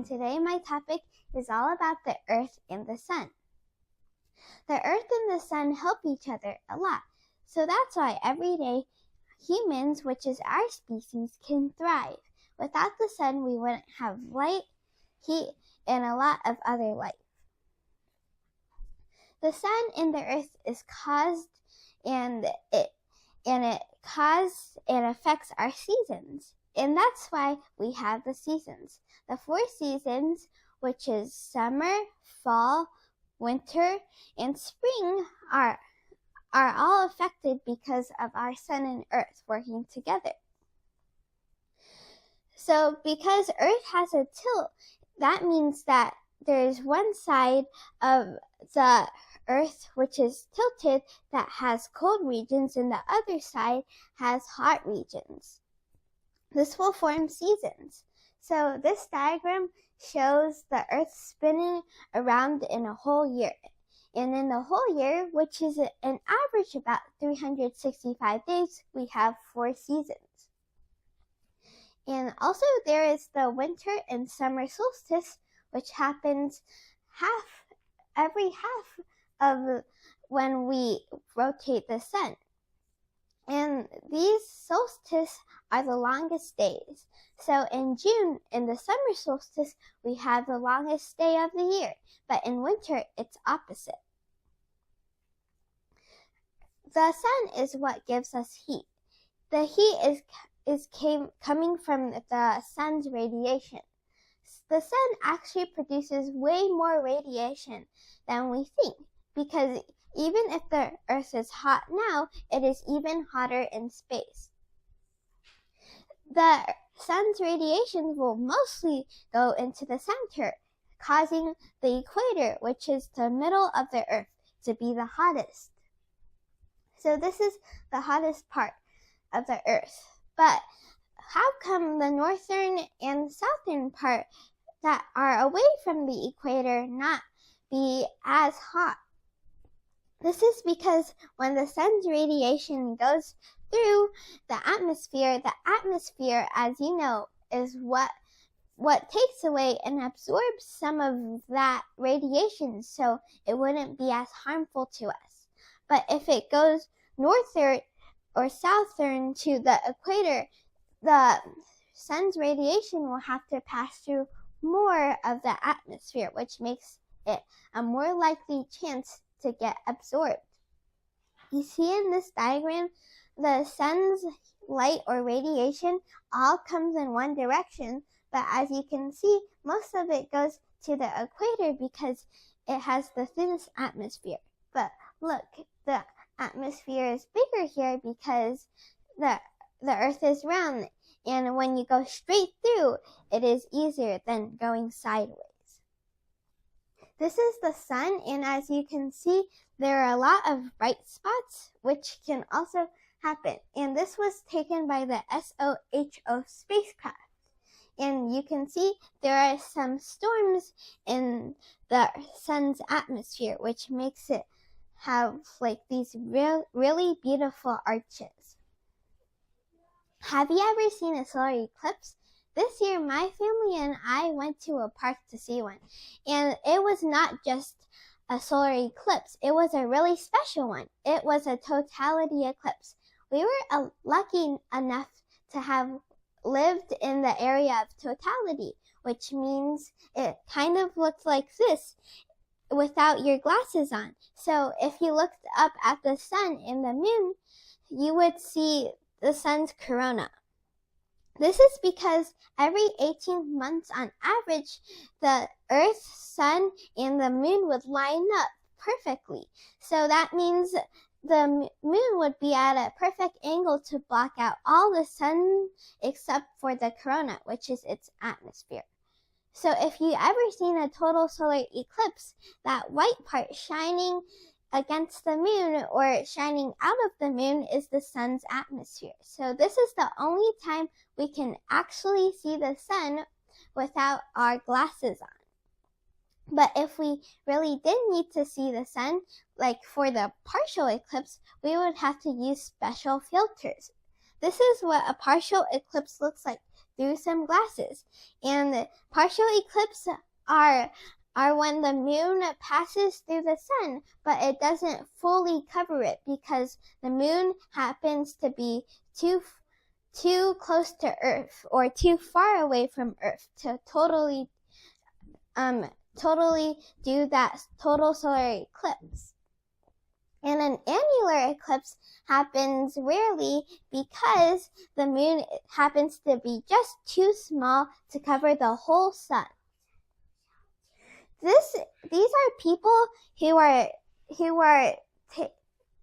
and today my topic is all about the Earth and the Sun. The Earth and the Sun help each other a lot, so that's why every day humans, which is our species, can thrive. Without the Sun, we wouldn't have light, heat, and a lot of other life. The Sun and the Earth is caused and it affects our seasons. And that's why we have the seasons. The 4 seasons, which is summer, fall, winter, and spring, are all affected because of our Sun and Earth working together. So because Earth has a tilt, that means that there's one side of the Earth which is tilted that has cold regions and the other side has hot regions. This will form seasons. So this diagram shows the Earth spinning around in a whole year. And in the whole year, which is an average about 365 days, we have 4 seasons. And also there is the winter and summer solstice, which happens every half of when we rotate the sun. And these solstices are the longest days. So in June, in the summer solstice, we have the longest day of the year. But in winter, it's opposite. The sun is what gives us heat. The heat is coming from the sun's radiation. The sun actually produces way more radiation than we think, because even if the Earth is hot now, it is even hotter in space. The sun's radiation will mostly go into the center, causing the equator, which is the middle of the Earth, to be the hottest. So this is the hottest part of the Earth. But how come the northern and southern part that are away from the equator not be as hot? This is because when the sun's radiation goes through the atmosphere, as you know, is what takes away and absorbs some of that radiation, so it wouldn't be as harmful to us. But if it goes northern or southern to the equator, the sun's radiation will have to pass through more of the atmosphere, which makes it a more likely chance to get absorbed. You see in this diagram, the sun's light or radiation all comes in one direction, but as you can see, most of it goes to the equator because it has the thinnest atmosphere. But look, the atmosphere is bigger here because the Earth is round, and when you go straight through, it is easier than going sideways. This is the sun, and as you can see, there are a lot of bright spots, which can also happen. And this was taken by the SOHO spacecraft. And you can see there are some storms in the sun's atmosphere, which makes it have like these really beautiful arches. Have you ever seen a solar eclipse? This year, my family and I went to a park to see one, and it was not just a solar eclipse. It was a really special one. It was a totality eclipse. We were lucky enough to have lived in the area of totality, which means it kind of looked like this without your glasses on. So if you looked up at the sun and the moon, you would see the sun's corona. This is because every 18 months on average, the Earth, Sun, and the Moon would line up perfectly. So that means the Moon would be at a perfect angle to block out all the Sun except for the corona, which is its atmosphere. So if you ever seen a total solar eclipse, that white part shining against the moon or shining out of the moon is the sun's atmosphere. So this is the only time we can actually see the sun without our glasses on. But if we really did need to see the sun, like for the partial eclipse, we would have to use special filters. This is what a partial eclipse looks like through some glasses. And partial eclipses are when the moon passes through the sun, but it doesn't fully cover it because the moon happens to be too close to Earth or too far away from Earth to totally do that total solar eclipse. And an annular eclipse happens rarely because the moon happens to be just too small to cover the whole sun. These are people who are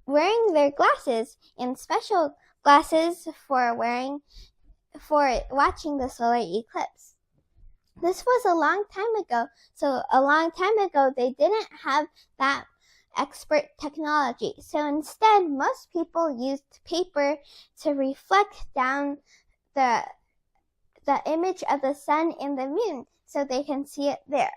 wearing their glasses, and special glasses for watching the solar eclipse. This was a long time ago, so a long time ago they didn't have that expert technology. So instead, most people used paper to reflect down the image of the sun and the moon so they can see it there.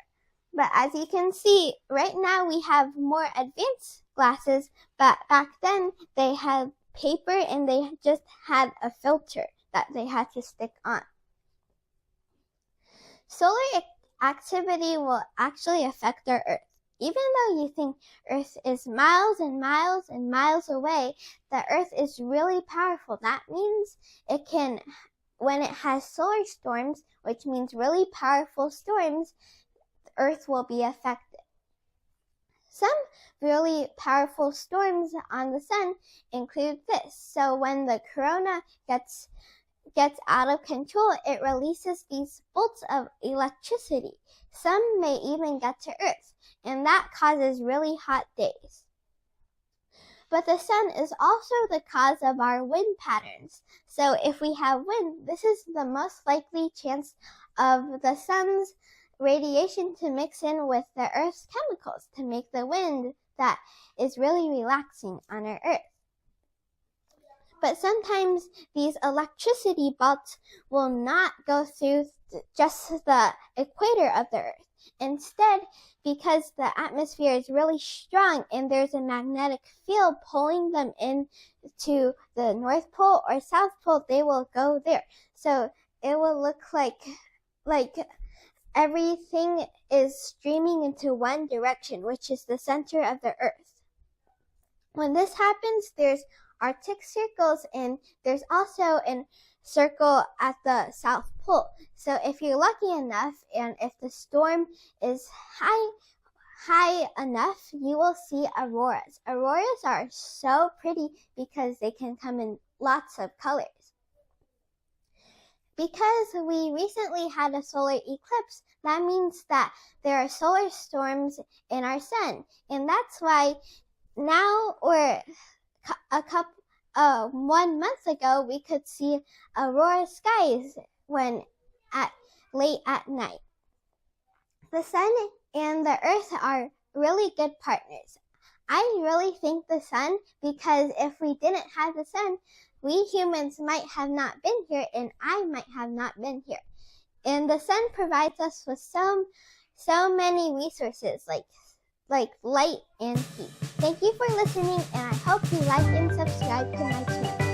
But as you can see, right now we have more advanced glasses, but back then they had paper and they just had a filter that they had to stick on. Solar activity will actually affect our Earth. Even though you think Earth is miles and miles and miles away, the Earth is really powerful. That means it can, when it has solar storms, which means really powerful storms, Earth will be affected. Some really powerful storms on the sun include this. So when the corona gets out of control, it releases these bolts of electricity. Some may even get to Earth, and that causes really hot days. But the sun is also the cause of our wind patterns. So if we have wind, this is the most likely chance of the sun's radiation to mix in with the Earth's chemicals to make the wind that is really relaxing on our Earth. But sometimes these electricity belts will not go through just the equator of the Earth. Instead, because the atmosphere is really strong and there's a magnetic field pulling them into the North Pole or South Pole, they will go there. So it will look like everything is streaming into one direction, which is the center of the Earth. When this happens, there's Arctic circles, and there's also a circle at the South Pole. So if you're lucky enough, and if the storm is high enough, you will see auroras. Auroras are so pretty because they can come in lots of colors. Because we recently had a solar eclipse, that means that there are solar storms in our sun. And that's why now, or 1 month ago, we could see aurora skies late at night. The sun and the Earth are really good partners. I really thank the sun because if we didn't have the sun, we humans might have not been here, and I might have not been here. And the sun provides us with so many resources like light and heat. Thank you for listening, and I hope you like and subscribe to my channel.